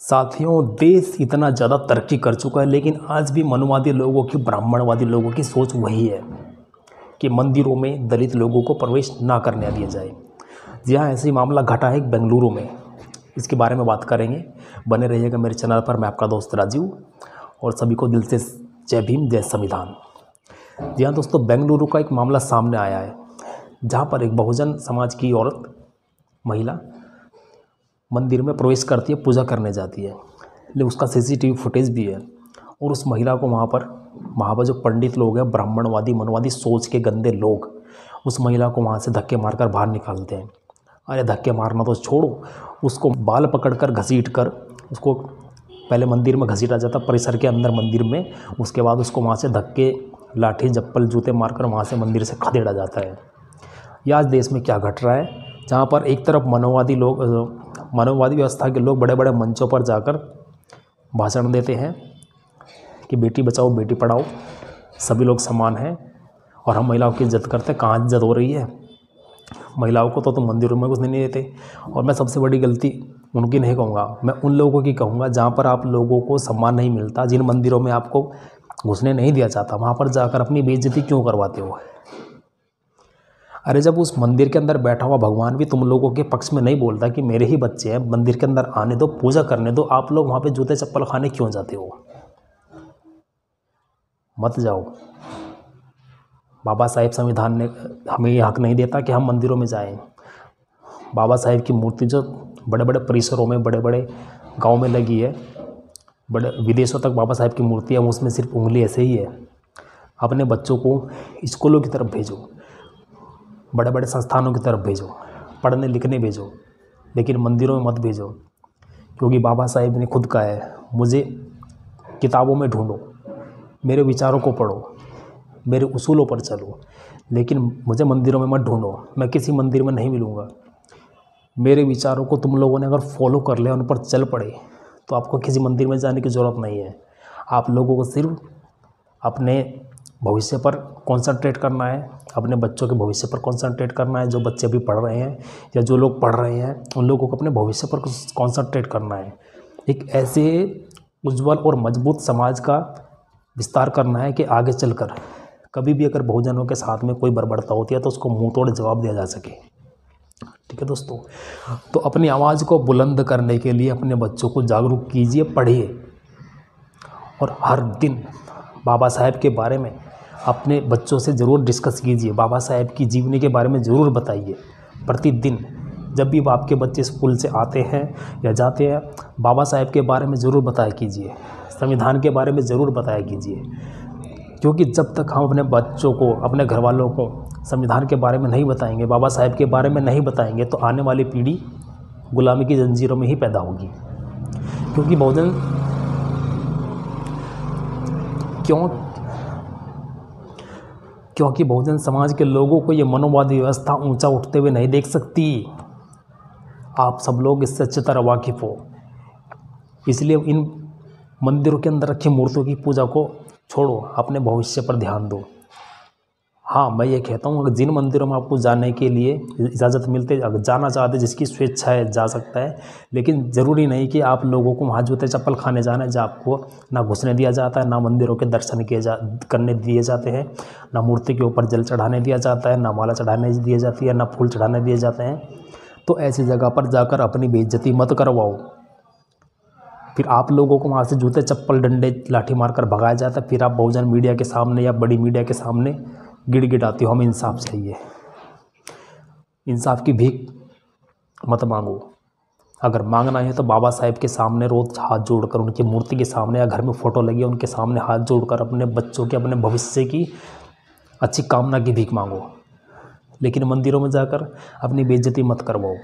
साथियों, देश इतना ज़्यादा तरक्की कर चुका है, लेकिन आज भी मनुवादी लोगों की, ब्राह्मणवादी लोगों की सोच वही है कि मंदिरों में दलित लोगों को प्रवेश ना करने दिया जाए। जी हाँ, ऐसे ही मामला घटा है बेंगलुरु में। इसके बारे में बात करेंगे। बने रहिएगा मेरे चैनल पर। मैं आपका दोस्त राजीव और सभी को दिल से जय भीम, जय संविधान। जी हाँ दोस्तों, बेंगलुरु का एक मामला सामने आया है, जहाँ पर एक बहुजन समाज की औरत, महिला मंदिर में प्रवेश करती है, पूजा करने जाती है। लेकिन उसका सीसीटीवी फुटेज भी है। और उस महिला को वहाँ पर जो पंडित लोग हैं, ब्राह्मणवादी मनवादी सोच के गंदे लोग, उस महिला को वहाँ से धक्के मारकर बाहर निकालते हैं। अरे धक्के मारना तो छोड़ो, उसको बाल पकड़कर घसीट कर उसको पहले मंदिर में घसीटा जाता, परिसर के अंदर मंदिर में। उसके बाद उसको वहाँ से धक्के, लाठी, चप्पल, जूते मारकर वहाँ से मंदिर से खदेड़ा जाता है। यह आज देश में क्या घट रहा है, जहाँ पर एक तरफ मानववादी व्यवस्था के लोग बड़े बड़े मंचों पर जाकर भाषण देते हैं कि बेटी बचाओ बेटी पढ़ाओ, सभी लोग समान हैं और हम महिलाओं की इज्जत करते हैं। कहाँ इज्जत हो रही है? महिलाओं को तो तुम मंदिरों में घुसने नहीं देते। और मैं सबसे बड़ी गलती उनकी नहीं कहूँगा, मैं उन लोगों की कहूँगा जहाँ पर आप लोगों को सम्मान नहीं मिलता, जिन मंदिरों में आपको घुसने नहीं दिया जाता, वहाँ पर जाकर अपनी बेइज्जती क्यों करवाते हो? अरे जब उस मंदिर के अंदर बैठा हुआ भगवान भी तुम लोगों के पक्ष में नहीं बोलता कि मेरे ही बच्चे हैं, मंदिर के अंदर आने दो, पूजा करने दो, आप लोग वहाँ पे जूते चप्पल खाने क्यों जाते हो? मत जाओ। बाबा साहेब संविधान ने हमें ये हक नहीं देता कि हम मंदिरों में जाएं। बाबा साहेब की मूर्ति जो बड़े बड़े परिसरों में, बड़े बड़े गाँव में लगी है, बड़े विदेशों तक बाबा साहेब की मूर्ति है, उसमें सिर्फ उंगली ऐसे ही है। अपने बच्चों को स्कूलों की तरफ भेजो, बड़े बड़े संस्थानों की तरफ भेजो, पढ़ने लिखने भेजो, लेकिन मंदिरों में मत भेजो। क्योंकि बाबा साहेब ने खुद कहा है, मुझे किताबों में ढूंढो, मेरे विचारों को पढ़ो, मेरे उसूलों पर चलो, लेकिन मुझे मंदिरों में मत ढूंढो। मैं किसी मंदिर में नहीं मिलूँगा। मेरे विचारों को तुम लोगों ने अगर फॉलो कर लिया, उन पर चल पड़े, तो आपको किसी मंदिर में जाने की ज़रूरत नहीं है। आप लोगों को सिर्फ अपने भविष्य पर कंसंट्रेट करना है, अपने बच्चों के भविष्य पर कंसंट्रेट करना है। जो बच्चे अभी पढ़ रहे हैं या जो लोग पढ़ रहे हैं, उन लोगों को अपने भविष्य पर कंसंट्रेट करना है। एक ऐसे उज्जवल और मजबूत समाज का विस्तार करना है कि आगे चलकर कभी भी अगर बहुजनों के साथ में कोई बर्बरता होती है तो उसको मुंह तोड़ जवाब दिया जा सके। ठीक है दोस्तों, तो अपनी आवाज़ को बुलंद करने के लिए अपने बच्चों को जागरूक कीजिए, पढ़िए और हर दिन बाबा साहेब के बारे में अपने बच्चों से ज़रूर डिस्कस कीजिए। बाबा साहेब की जीवनी के बारे में ज़रूर बताइए। प्रतिदिन जब भी आपके बच्चे स्कूल से आते हैं या जाते हैं, बाबा साहेब के बारे में ज़रूर बताया कीजिए, संविधान के बारे में ज़रूर बताया कीजिए। क्योंकि जब तक हम अपने बच्चों को, अपने घर वालों को संविधान के बारे में नहीं बताएंगे, बाबा साहेब के बारे में नहीं बताएंगे, तो आने वाली पीढ़ी गुलामी की जंजीरों में ही पैदा होगी। क्योंकि बहुजन समाज के लोगों को ये मनोवादी व्यवस्था ऊंचा उठते हुए नहीं देख सकती। आप सब लोग इससे अच्छी तरह वाकिफ़ हो। इसलिए इन मंदिरों के अंदर रखी मूर्तियों की पूजा को छोड़ो, अपने भविष्य पर ध्यान दो। हाँ, मैं ये कहता हूँ, अगर जिन मंदिरों में आपको जाने के लिए इजाज़त मिलते, अगर जाना चाहते, जिसकी स्वेच्छा है जा सकता है, लेकिन ज़रूरी नहीं कि आप लोगों को वहाँ जूते चप्पल खाने जाना है, जहाँ आपको ना घुसने दिया जाता है, ना मंदिरों के दर्शन करने दिए जाते हैं, ना मूर्ति के ऊपर जल चढ़ाने दिया जाता है, ना माला चढ़ाने दी जाती है, ना फूल चढ़ाने दिए जाते हैं। तो ऐसी जगह पर जाकर अपनी बेइज्जती मत करवाओ। फिर आप लोगों को वहाँ से जूते चप्पल, डंडे, लाठी मारकर भगाया जाता है। फिर आप बहुजन मीडिया के सामने या बड़ी मीडिया के सामने गिड़गिड़ाती हो, हमें इंसाफ चाहिए। इंसाफ की भीख मत मांगो। अगर मांगना है तो बाबा साहेब के सामने रोज़ हाथ जोड़कर, उनकी मूर्ति के सामने या घर में फ़ोटो लगी है उनके सामने हाथ जोड़कर अपने बच्चों के, अपने भविष्य की अच्छी कामना की भीख मांगो। लेकिन मंदिरों में जाकर अपनी बेइज्जती मत करवाओ।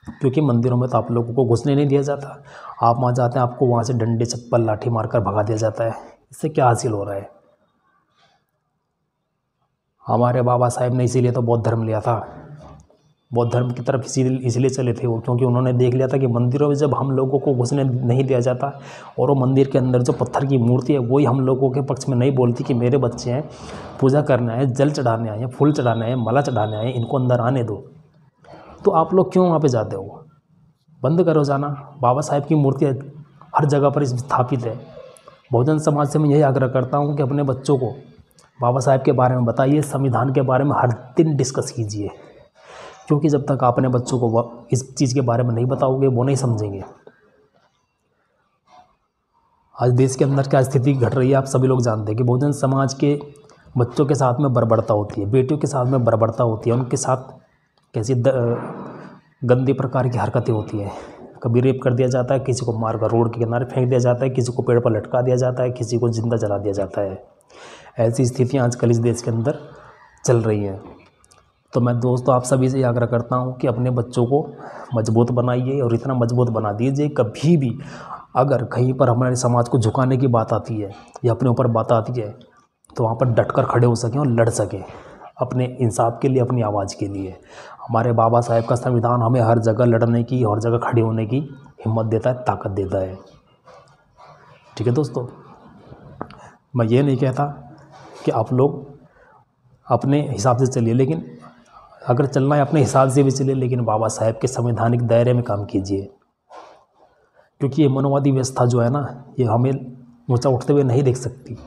क्योंकि मंदिरों में तो आप लोगों को घुसने नहीं दिया जाता। आप वहाँ जाते हैं, आपको वहाँ से डंडे, चप्पल, लाठी मारकर भगा दिया जाता है। इससे क्या हासिल हो रहा है? हमारे बाबा साहेब ने इसीलिए तो बौद्ध धर्म लिया था। बौद्ध धर्म की तरफ इसलिए चले थे वो, क्योंकि उन्होंने देख लिया था कि मंदिरों में जब हम लोगों को घुसने नहीं दिया जाता और वो मंदिर के अंदर जो पत्थर की मूर्ति है वही हम लोगों के पक्ष में नहीं बोलती कि मेरे बच्चे हैं, पूजा करने आए, जल चढ़ाने आए, फूल चढ़ाने आए, माला चढ़ाने आए, इनको अंदर आने दो। तो आप लोग क्यों वहाँ पे जाते हो? बंद करो जाना। बाबा साहेब की मूर्ति हर जगह पर स्थापित है। बहुजन समाज से मैं यही आग्रह करता हूँ कि अपने बच्चों को बाबा साहेब के बारे में बताइए, संविधान के बारे में हर दिन डिस्कस कीजिए, क्योंकि जब तक आपने बच्चों को इस चीज़ के बारे में नहीं बताओगे वो नहीं समझेंगे। आज देश के अंदर क्या स्थिति घट रही है आप सभी लोग जानते हैं कि बहुजन समाज के बच्चों के साथ में बर्बरता होती है, बेटियों के साथ में बर्बरता होती है, उनके साथ कैसी गंदी प्रकार की हरकतें होती हैं। कभी रेप कर दिया जाता है, किसी को मारकर रोड के किनारे फेंक दिया जाता है, किसी को पेड़ पर लटका दिया जाता है, किसी को जिंदा जला दिया जाता है। ऐसी स्थितियाँ आजकल इस देश के अंदर चल रही हैं। तो मैं दोस्तों आप सभी से आग्रह करता हूँ कि अपने बच्चों को मजबूत बनाइए और इतना मजबूत बना दीजिए, कभी भी अगर कहीं पर हमारे समाज को झुकाने की बात आती है या अपने ऊपर बात आती है तो वहाँ पर डटकर खड़े हो सकें और लड़ सकें अपने इंसाफ के लिए, अपनी आवाज़ के लिए। हमारे बाबा साहेब का संविधान हमें हर जगह लड़ने की, हर जगह खड़े होने की हिम्मत देता है, ताकत देता है। ठीक है दोस्तों, मैं ये नहीं कहता कि आप लोग अपने हिसाब से चलिए, लेकिन अगर चलना है अपने हिसाब से भी चलिए, लेकिन बाबा साहेब के संवैधानिक दायरे में काम कीजिए, क्योंकि ये मनोवादी व्यवस्था जो है ना, ये हमें ऊंचा उठते हुए नहीं देख सकती,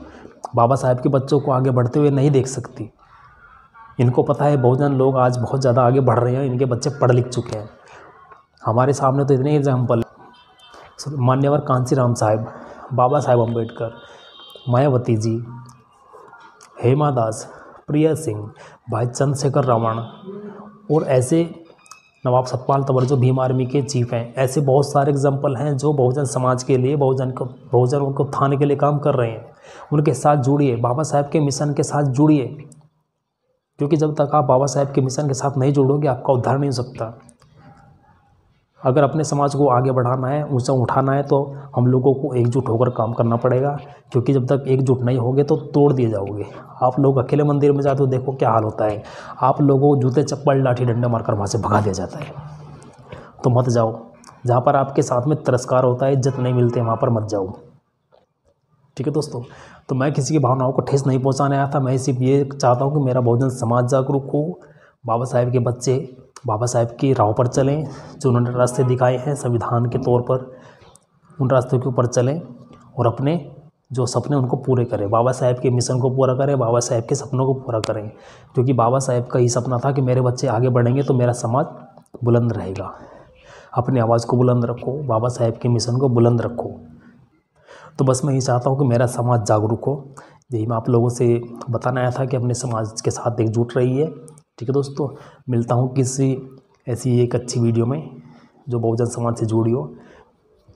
बाबा साहेब के बच्चों को आगे बढ़ते हुए नहीं देख सकती। इनको पता है बहुजन लोग आज बहुत ज़्यादा आगे बढ़ रहे हैं, इनके बच्चे पढ़ लिख चुके हैं। हमारे सामने तो इतने एग्जाम्पल, मान्यवर कांसीराम साहब, बाबा साहेब अम्बेडकर, मायावती जी, हेमा दास, प्रिया सिंह, भाई चंद्रशेखर रावण और ऐसे नवाब सतपाल तंवर जो भीम आर्मी के चीफ हैं। ऐसे बहुत सारे एग्जाम्पल हैं जो बहुजन समाज के लिए, बहुजन को उत्थान के लिए काम कर रहे हैं। उनके साथ जुड़िए, बाबा साहेब के मिशन के साथ जुड़िए, क्योंकि जब तक आप बाबा साहेब के मिशन के साथ नहीं जुड़ोगे आपका उद्धार नहीं हो सकता। अगर अपने समाज को आगे बढ़ाना है, ऊंचा उठाना है, तो हम लोगों को एकजुट होकर काम करना पड़ेगा, क्योंकि जब तक एकजुट नहीं होगे तो तोड़ दिए जाओगे। आप लोग अकेले मंदिर में जाते हो, देखो क्या हाल होता है, आप लोगों को जूते चप्पल लाठी डंडे मारकर वहाँ से भगा दिया जाता है। तो मत जाओ, जहाँ पर आपके साथ में तिरस्कार होता है, इज्जत नहीं मिलती है, वहाँ पर मत जाओ। ठीक है दोस्तों, तो मैं किसी की भावनाओं को ठेस नहीं पहुँचाने आया था। मैं सिर्फ ये चाहता हूँ कि मेरा बहुजन समाज जागरूक हो, बाबा साहेब के बच्चे बाबा साहेब की राह पर चलें, जो उन्होंने रास्ते दिखाए हैं संविधान के तौर पर, उन रास्तों के ऊपर चलें और अपने जो सपने उनको पूरे करें, बाबा साहेब के मिशन को पूरा करें, बाबा साहेब के सपनों को पूरा करें। क्योंकि बाबा साहेब का ही सपना था कि मेरे बच्चे आगे बढ़ेंगे तो मेरा समाज बुलंद रहेगा। अपनी आवाज़ को बुलंद रखो, बाबा साहेब के मिशन को बुलंद रखो। तो बस मैं ये चाहता हूँ कि मेरा समाज जागरूक हो। यही मैं आप लोगों से बताना आया था कि अपने समाज के साथ एकजुट रहिए। ठीक है दोस्तों, मिलता हूँ किसी ऐसी एक अच्छी वीडियो में जो बहुजन समाज से जुड़ी हो।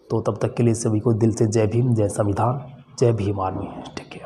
तो तब तक के लिए सभी को दिल से जय भीम, जय संविधान, जय भीम आर्मी। ठीक है।